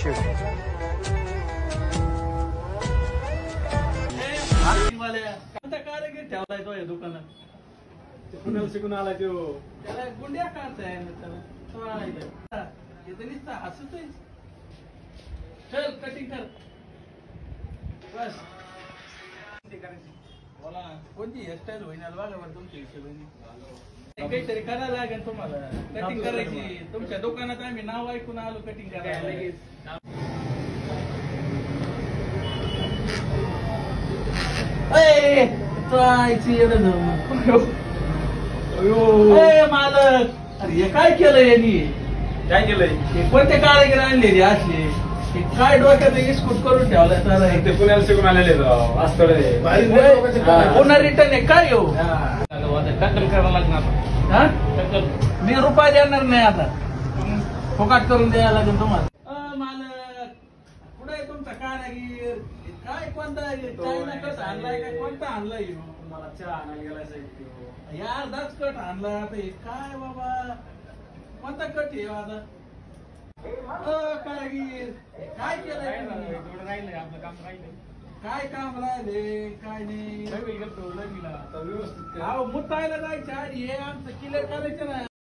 Shade. कारागीर ठेवलाय तो या दुकानात. पुण्याला शिकून आला तो. त्याला गुंड्या काढताय ना त्याला. हसतोय. चल कटिंग कर बस. बोला कोणती हेअरस्टाईल होईना बघा बरं तुमच्या हिशोबाने. काहीतरी करायला लागेल तुम्हाला. कटिंग करायची. तुमच्या दुकानात आम्ही नाव ऐकून आलो कटिंग करायला. मालक अरे हे काय केलं यांनी. काय केलंय? कोणते कारागीर आणले रे असे. काय डोक्यात इस्कूट करून ठेवलाय तर ते पुण्याला शिकून आलेले असतो रे. पुन्हा रिटर्न आहे काय येऊ. टक्कल करावं लागणार. हा मी रुपये देणार नाही आता. फुकाट करून द्यायला लागेल तुम्हाला. मालक कुठे आहे तुमचा कारागीर. काय कोणता चायना कट आणलाय काय कोणता आणलाय. मला चहा आणायला गेलाय साहेब. यार दाच कट आणला आता. हे काय बाबा कोणता कट आहे आता. कारागीर काय केलंय राहिलंय आपलं काम राहिलंय. काय काम राहिले काय नाही. व्यवस्थित मुतायला जायचं आणि हे आमचं क्लिअर करायचं ना.